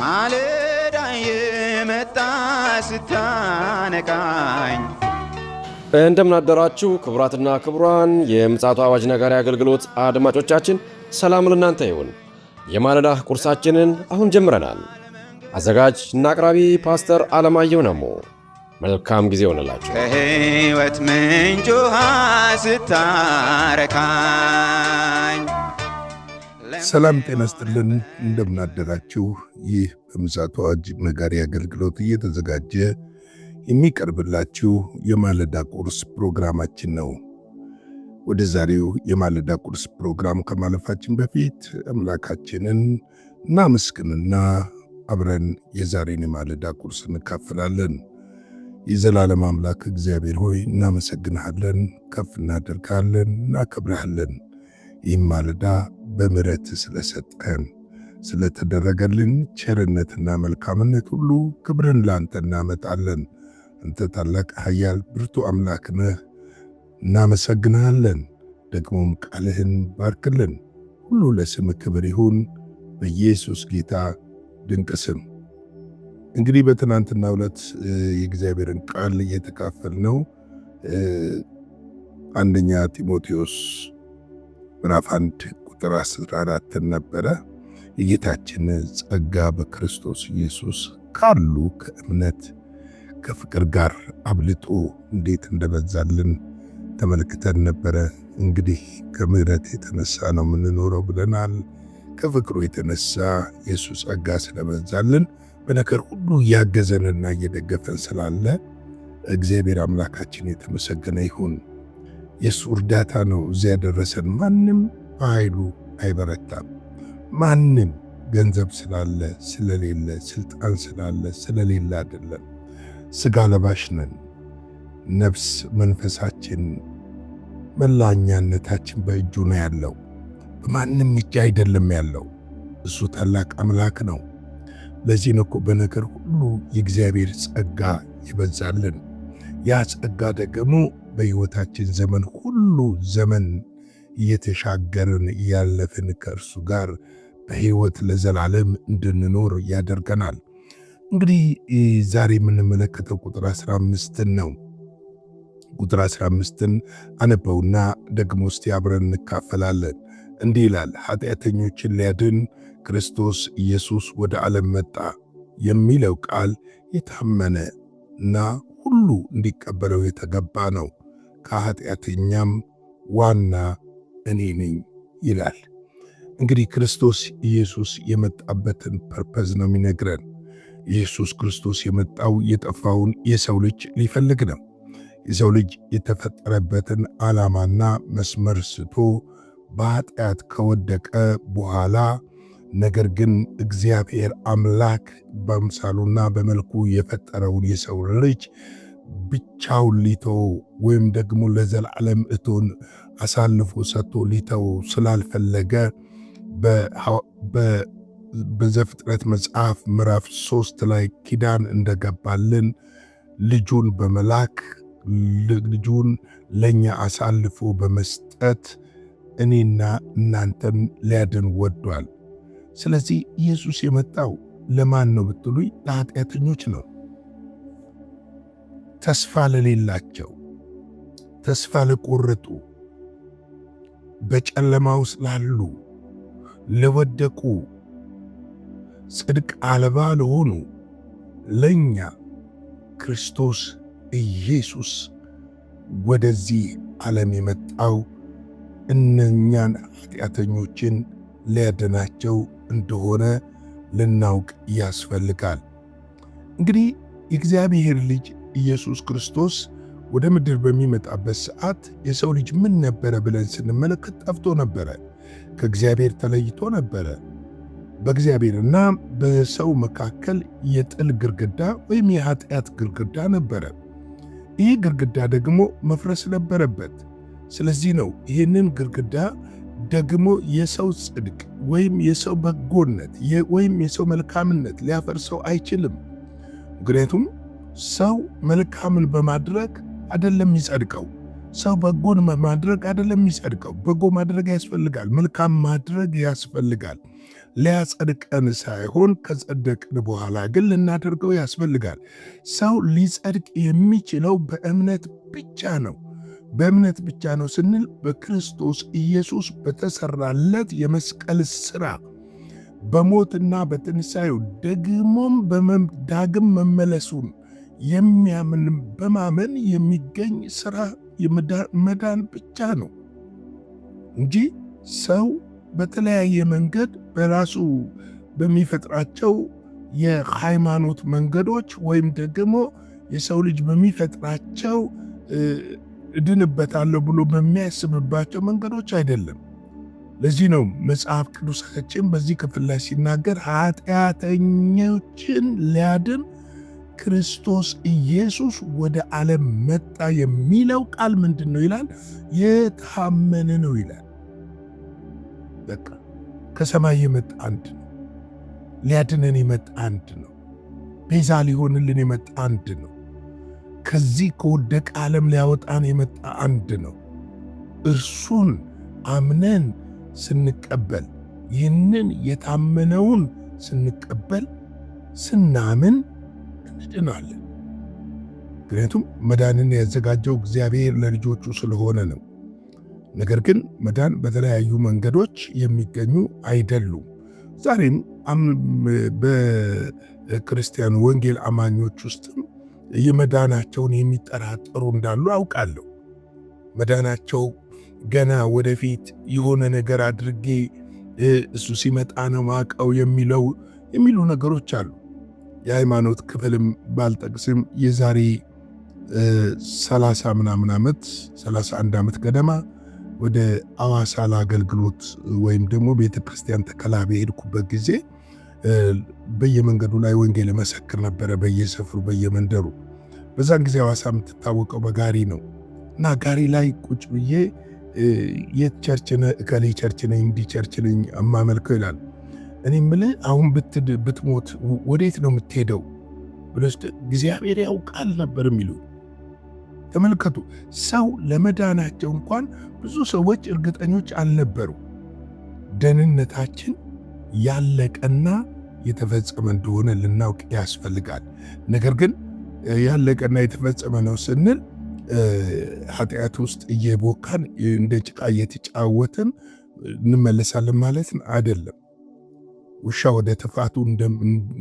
ማለዳ የመጣ ስታነቃኝ እንደምን አደራችሁ ክቡራትና ክቡራን የምፅዓቱ አዋጅ ነጋሪ አገልግሎት አድማጮቻችን፣ ሰላም ለእናንተ ይሁን። የማለዳ ቁርሳችንን አሁን ጀምረናል። አዘጋጅ እና አቅራቢ ፓስተር አለማየሁ ነሞ። መልካም ጊዜ ሆነላችሁ። ከሕይወት ምንጭ ውሃ ስታረካኝ። ሰላም ጤና ይስጥልን፣ እንደምን አደራችሁ። ይህ በምፅዓቱ አዋጅ ነጋሪ አገልግሎት እየተዘጋጀ የሚቀርብላችሁ የማለዳ ቁርስ ፕሮግራማችን ነው። ወደ ዛሬው የማለዳ ቁርስ ፕሮግራም ከማለፋችን በፊት አምላካችንን እናመስግንና አብረን የዛሬን የማለዳ ቁርስ እንካፈላለን። የዘላለም አምላክ እግዚአብሔር ሆይ እናመሰግንሃለን፣ ከፍ እናደርግሃለን፣ እናከብርሃለን። ይህም ማለዳ በምሕረት ስለሰጠን ስለተደረገልን ቸርነትና መልካምነት ሁሉ ክብርን ላንተ እናመጣለን። አንተ ታላቅ ኃያል ብርቱ አምላክ ነህ። እናመሰግንሃለን። ደግሞም ቃልህን ባርክልን። ሁሉ ለስም ክብር ይሁን በኢየሱስ ጌታ ድንቅ ስም። እንግዲህ በትናንትናው ዕለት የእግዚአብሔርን ቃል እየተካፈልነው አንደኛ ጢሞቴዎስ ምዕራፍ 1 ቁጥር 14 ነበረ። የጌታችን ጸጋ በክርስቶስ ኢየሱስ ካሉ ከእምነት ከፍቅር ጋር አብልጦ እንዴት እንደበዛልን ተመልክተን ነበረ። እንግዲህ ከምሕረት የተነሳ ነው የምንኖረው ብለናል። ከፍቅሩ የተነሳ የሱ ጸጋ ስለበዛልን በነገር ሁሉ እያገዘንና እየደገፈን ስላለ እግዚአብሔር አምላካችን የተመሰገነ ይሁን። የሱ እርዳታ ነው እዚያ ያደረሰን። ማንም በኃይሉ አይበረታም። ማንም ገንዘብ ስላለ ስለሌለ፣ ስልጣን ስላለ ስለሌለ አይደለም። ሥጋ ለባሽ ነን። ነፍስ መንፈሳችን መላኛነታችን በእጁ ነው ያለው። በማንም እጅ አይደለም ያለው። እሱ ታላቅ አምላክ ነው። ለዚህ ነው እኮ በነገር ሁሉ የእግዚአብሔር ጸጋ ይበዛልን። ያ ጸጋ ደግሞ በሕይወታችን ዘመን ሁሉ ዘመን እየተሻገርን እያለፍን ከእርሱ ጋር በሕይወት ለዘላለም እንድንኖር ያደርገናል። እንግዲህ ዛሬ የምንመለከተው ቁጥር 15 ነው። ቁጥር 15ን አነበውና ደግሞ እስቲ አብረን እንካፈላለን። እንዲህ ይላል፣ ኃጢአተኞችን ሊያድን ክርስቶስ ኢየሱስ ወደ ዓለም መጣ የሚለው ቃል የታመነ እና ሁሉ እንዲቀበለው የተገባ ነው። ከኃጢአተኛም ዋና እኔ ነኝ ይላል። እንግዲህ ክርስቶስ ኢየሱስ የመጣበትን ፐርፐዝ ነው የሚነግረን። ኢየሱስ ክርስቶስ የመጣው የጠፋውን የሰው ልጅ ሊፈልግ ነው። የሰው ልጅ የተፈጠረበትን ዓላማና መስመር ስቶ በኃጢአት ከወደቀ በኋላ ነገር ግን እግዚአብሔር አምላክ በአምሳሉና በመልኩ የፈጠረውን የሰው ልጅ ብቻውን ሊተው ወይም ደግሞ ለዘላለም እቶን አሳልፎ ሰጥቶ ሊተው ስላልፈለገ በዘፍጥረት መጽሐፍ ምዕራፍ 3 ላይ ኪዳን እንደገባልን ልጁን በመላክ ልጁን ለኛ አሳልፎ በመስጠት እኔና እናንተን ሊያድን ወዷል። ስለዚህ ኢየሱስ የመጣው ለማን ነው ብትሉኝ፣ ለኃጢአተኞች ነው። ተስፋ ለሌላቸው፣ ተስፋ ለቆረጡ፣ በጨለማ ውስጥ ላሉ፣ ለወደቁ፣ ጽድቅ አልባ ለሆኑ ለኛ ክርስቶስ ኢየሱስ ወደዚህ ዓለም የመጣው እነኛን ኃጢአተኞችን ሊያድናቸው እንደሆነ ልናውቅ ያስፈልጋል። እንግዲህ የእግዚአብሔር ልጅ ኢየሱስ ክርስቶስ ወደ ምድር በሚመጣበት ሰዓት የሰው ልጅ ምን ነበረ ብለን ስንመለከት ጠፍቶ ነበረ። ከእግዚአብሔር ተለይቶ ነበረ። በእግዚአብሔርና በሰው መካከል የጥል ግርግዳ ወይም የኃጢአት ግርግዳ ነበረ። ይህ ግርግዳ ደግሞ መፍረስ ነበረበት። ስለዚህ ነው ይህንን ግርግዳ ደግሞ የሰው ጽድቅ ወይም የሰው በጎነት ወይም የሰው መልካምነት ሊያፈርሰው አይችልም። ምክንያቱም ሰው መልካምን በማድረግ አይደለም የሚጸድቀው። ሰው በጎን ማድረግ አይደለም የሚጸድቀው። በጎ ማድረግ ያስፈልጋል፣ መልካም ማድረግ ያስፈልጋል። ሊያጸድቀን ሳይሆን ከጸደቅን በኋላ ግን ልናደርገው ያስፈልጋል። ሰው ሊጸድቅ የሚችለው በእምነት ብቻ ነው። በእምነት ብቻ ነው ስንል በክርስቶስ ኢየሱስ በተሰራለት የመስቀል ሥራ በሞትና በትንሣኤው ደግሞም ዳግም መመለሱን የሚያምን በማመን የሚገኝ ሥራ መዳን ብቻ ነው እንጂ ሰው በተለያየ መንገድ በራሱ በሚፈጥራቸው የሃይማኖት መንገዶች ወይም ደግሞ የሰው ልጅ በሚፈጥራቸው እድንበታለሁ ብሎ በሚያስብባቸው መንገዶች አይደለም። ለዚህ ነው መጽሐፍ ቅዱሳችን በዚህ ክፍል ላይ ሲናገር ኃጢአተኞችን ሊያድን ክርስቶስ ኢየሱስ ወደ ዓለም መጣ የሚለው ቃል ምንድን ነው ይላል? የታመነ ነው ይላል። በቃ ከሰማይ የመጣ አንድ ነው። ሊያድነን የመጣ አንድ ነው። ቤዛ ሊሆንልን የመጣ አንድ ነው። ከዚህ ከወደቀ ዓለም ሊያወጣን የመጣ አንድ ነው። እርሱን አምነን ስንቀበል፣ ይህንን የታመነውን ስንቀበል፣ ስናምን እንድናለን። ምክንያቱም መዳንን ያዘጋጀው እግዚአብሔር ለልጆቹ ስለሆነ ነው። ነገር ግን መዳን በተለያዩ መንገዶች የሚገኙ አይደሉም። ዛሬም በክርስቲያን ወንጌል አማኞች ውስጥም የመዳናቸውን የሚጠራጠሩ እንዳሉ አውቃለሁ። መዳናቸው ገና ወደፊት የሆነ ነገር አድርጌ እሱ ሲመጣ ነው ማቀው የሚሉ ነገሮች አሉ። የሃይማኖት ክፍልም ባልጠቅስም የዛሬ 30 ምናምን ዓመት 31 ዓመት ገደማ ወደ አዋሳ ለአገልግሎት ወይም ደግሞ ቤተክርስቲያን ተከላ በሄድኩበት ጊዜ በየመንገዱ ላይ ወንጌል መሰክር ነበረ፣ በየሰፍሩ በየመንደሩ። በዛን ጊዜ አዋሳ የምትታወቀው በጋሪ ነው እና ጋሪ ላይ ቁጭ ብዬ የት ቸርች ነህ? እከሌ ቸርች ነኝ፣ እንዲህ ቸርች ነኝ እማመልከው ይላል። እኔ የምልህ አሁን ብትሞት ወዴት ነው የምትሄደው ብለስ እግዚአብሔር ያውቃል ነበር የሚሉ። ተመልከቱ፣ ሰው ለመዳናቸው እንኳን ብዙ ሰዎች እርግጠኞች አልነበሩ። ደህንነታችን ያለቀና የተፈጸመ እንደሆነ ልናውቅ ያስፈልጋል። ነገር ግን ያለቀና የተፈጸመ ነው ስንል ኃጢአት ውስጥ እየቦካን እንደ ጭቃ እየተጫወትን እንመለሳለን ማለት አይደለም። ውሻ ወደ ተፋቱ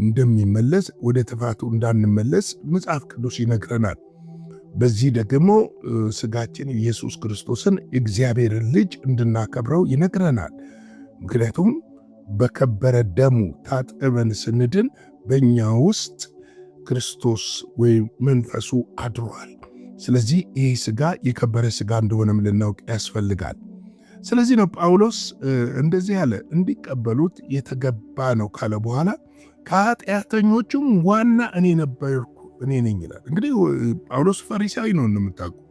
እንደሚመለስ ወደ ተፋቱ እንዳንመለስ መጽሐፍ ቅዱስ ይነግረናል። በዚህ ደግሞ ስጋችን ኢየሱስ ክርስቶስን እግዚአብሔርን ልጅ እንድናከብረው ይነግረናል። ምክንያቱም በከበረ ደሙ ታጥበን ስንድን በእኛ ውስጥ ክርስቶስ ወይም መንፈሱ አድሯል። ስለዚህ ይህ ስጋ የከበረ ስጋ እንደሆነም ልናውቅ ያስፈልጋል። ስለዚህ ነው ጳውሎስ እንደዚህ ያለ እንዲቀበሉት የተገባ ነው ካለ በኋላ ከኃጢአተኞቹም ዋና እኔ ነበርኩ እኔ ነኝ ይላል። እንግዲህ ጳውሎስ ፈሪሳዊ ነው እንደምታውቁት።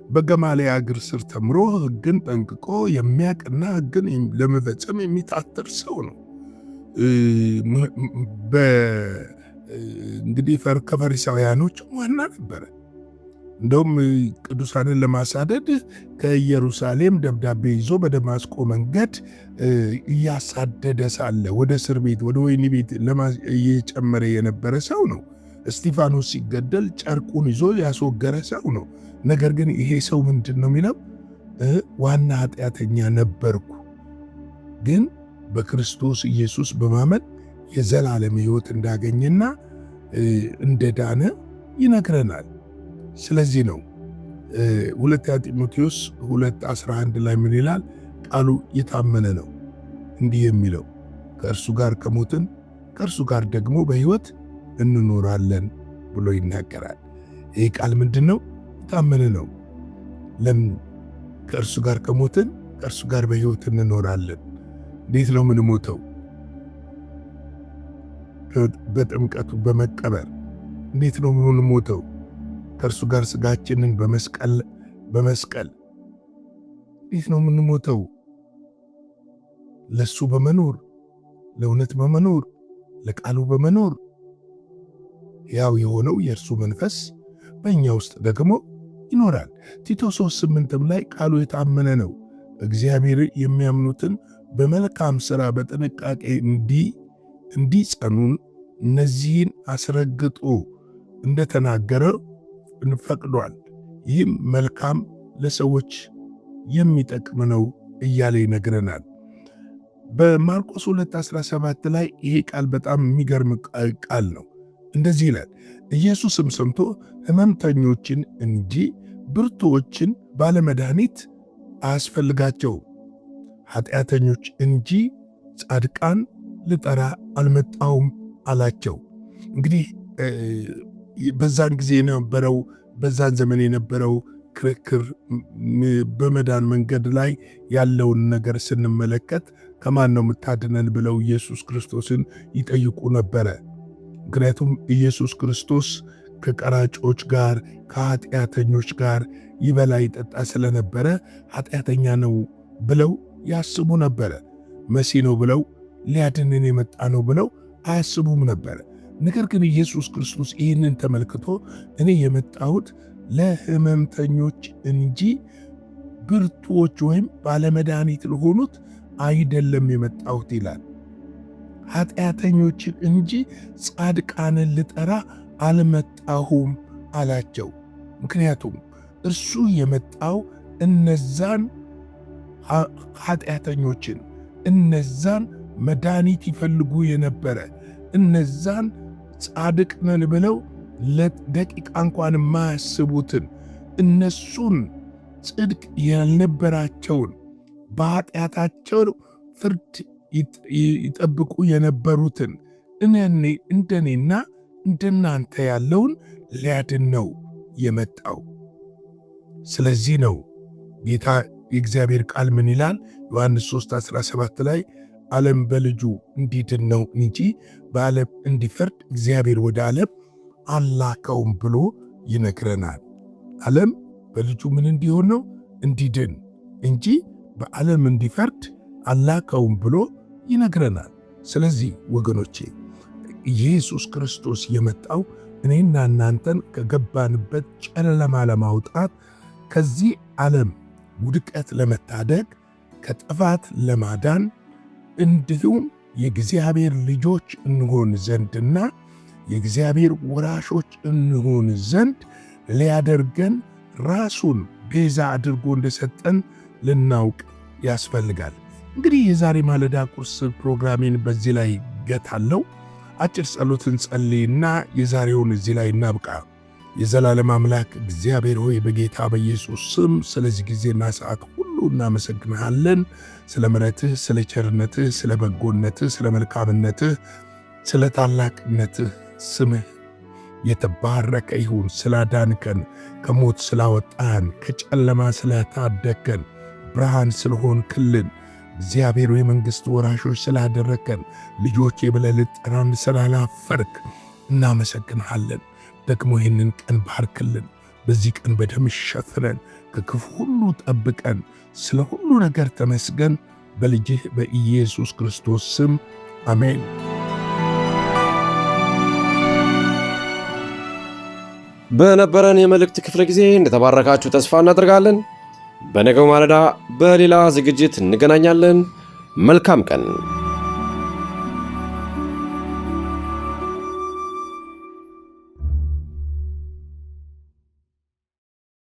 በገማልያል እግር ስር ተምሮ ሕግን ጠንቅቆ የሚያቅና ሕግን ለመፈጸም የሚታተር ሰው ነው። እንግዲህ ከፈሪሳውያኖች ዋና ነበረ። እንደውም ቅዱሳንን ለማሳደድ ከኢየሩሳሌም ደብዳቤ ይዞ በደማስቆ መንገድ እያሳደደ ሳለ ወደ እስር ቤት ወደ ወህኒ ቤት እየጨመረ የነበረ ሰው ነው። እስጢፋኖስ ሲገደል ጨርቁን ይዞ ያስወገረ ሰው ነው። ነገር ግን ይሄ ሰው ምንድን ነው የሚለው? ዋና ኃጢአተኛ ነበርኩ፣ ግን በክርስቶስ ኢየሱስ በማመን የዘላለም ሕይወት እንዳገኘና እንደዳነ ይነግረናል። ስለዚህ ነው ሁለተኛ ጢሞቴዎስ 2:11 ላይ ምን ይላል? ቃሉ የታመነ ነው እንዲህ የሚለው ከእርሱ ጋር ከሞትን ከእርሱ ጋር ደግሞ በሕይወት እንኖራለን ብሎ ይናገራል። ይህ ቃል ምንድን ነው? የታመነ ነው። ለምን? ከእርሱ ጋር ከሞትን ከእርሱ ጋር በሕይወት እንኖራለን። እንዴት ነው የምንሞተው? በጥምቀቱ በመቀበር። እንዴት ነው የምንሞተው? ከእርሱ ጋር ስጋችንን በመስቀል እንዴት ነው የምንሞተው? ለሱ በመኖር ለእውነት በመኖር ለቃሉ በመኖር ያው የሆነው የእርሱ መንፈስ በእኛ ውስጥ ደግሞ ይኖራል። ቲቶ 3:8 ላይ ቃሉ የታመነ ነው፣ እግዚአብሔር የሚያምኑትን በመልካም ሥራ በጥንቃቄ እንዲጸኑን እነዚህን አስረግጦ እንደተናገረ እንፈቅዷል። ይህም መልካም ለሰዎች የሚጠቅም ነው እያለ ይነግረናል። በማርቆስ 2:17 ላይ ይሄ ቃል በጣም የሚገርም ቃል ነው። እንደዚህ ይላል፣ ኢየሱስም ሰምቶ ሕመምተኞችን እንጂ ብርቱዎችን ባለመድኃኒት አያስፈልጋቸውም፣ ኃጢአተኞች እንጂ ጻድቃን ልጠራ አልመጣሁም አላቸው። እንግዲህ በዛን ጊዜ የነበረው በዛን ዘመን የነበረው ክርክር በመዳን መንገድ ላይ ያለውን ነገር ስንመለከት ከማን ነው የምታድነን ብለው ኢየሱስ ክርስቶስን ይጠይቁ ነበረ። ምክንያቱም ኢየሱስ ክርስቶስ ከቀራጮች ጋር ከኃጢአተኞች ጋር ይበላ ይጠጣ ስለነበረ ኃጢአተኛ ነው ብለው ያስቡ ነበረ። መሲህ ነው ብለው ሊያድንን የመጣ ነው ብለው አያስቡም ነበረ። ነገር ግን ኢየሱስ ክርስቶስ ይህንን ተመልክቶ እኔ የመጣሁት ለሕመምተኞች እንጂ ብርቱዎች ወይም ባለመድኃኒት ለሆኑት አይደለም የመጣሁት ይላል። ኃጢአተኞችን እንጂ ጻድቃንን ልጠራ አልመጣሁም አላቸው። ምክንያቱም እርሱ የመጣው እነዛን ኃጢአተኞችን፣ እነዛን መድኃኒት ይፈልጉ የነበረ እነዛን ጻድቅ ነን ብለው ለደቂቃ እንኳን የማያስቡትን እነሱን ጽድቅ ያልነበራቸውን በኃጢአታቸው ፍርድ ይጠብቁ የነበሩትን እንደኔና እንደናንተ ያለውን ሊያድን ነው የመጣው። ስለዚህ ነው ጌታ የእግዚአብሔር ቃል ምን ይላል? ዮሐንስ 3:17 ላይ ዓለም በልጁ እንዲድን ነው እንጂ በዓለም እንዲፈርድ እግዚአብሔር ወደ ዓለም አላከውም ብሎ ይነግረናል። ዓለም በልጁ ምን እንዲሆን ነው? እንዲድን እንጂ በዓለም እንዲፈርድ አላከውም ብሎ ይነግረናል። ስለዚህ ወገኖቼ ኢየሱስ ክርስቶስ የመጣው እኔና እናንተን ከገባንበት ጨለማ ለማውጣት፣ ከዚህ ዓለም ውድቀት ለመታደግ፣ ከጥፋት ለማዳን እንዲሁም የእግዚአብሔር ልጆች እንሆን ዘንድና የእግዚአብሔር ወራሾች እንሆን ዘንድ ሊያደርገን ራሱን ቤዛ አድርጎ እንደሰጠን ልናውቅ ያስፈልጋል። እንግዲህ የዛሬ ማለዳ ቁርስ ፕሮግራሜን በዚህ ላይ ገታለው። አጭር ጸሎትን ጸልይና የዛሬውን እዚህ ላይ እናብቃ። የዘላለም አምላክ እግዚአብሔር ሆይ በጌታ በኢየሱስ ስም ስለዚህ ጊዜና ሰዓት ሁሉ እናመሰግንሃለን። ስለ ምሕረትህ፣ ስለ ቸርነትህ፣ ስለ በጎነትህ፣ ስለ መልካምነትህ፣ ስለ ታላቅነትህ ስምህ የተባረከ ይሁን። ስላዳንከን፣ ከሞት ስላወጣን፣ ከጨለማ ስለታደከን፣ ብርሃን ስለሆንክልን፣ እግዚአብሔር የመንግሥት ወራሾች ስላደረከን፣ ልጆቼ ብለህ ልጠራን ስላላፈርክ እናመሰግንሃለን። ደግሞ ይህንን ቀን ባርክልን። በዚህ ቀን በደም ሸፍነን፣ ከክፉ ሁሉ ጠብቀን። ስለ ሁሉ ነገር ተመስገን። በልጅህ በኢየሱስ ክርስቶስ ስም አሜን። በነበረን የመልእክት ክፍለ ጊዜ እንደተባረካችሁ ተስፋ እናደርጋለን። በነገው ማለዳ በሌላ ዝግጅት እንገናኛለን። መልካም ቀን።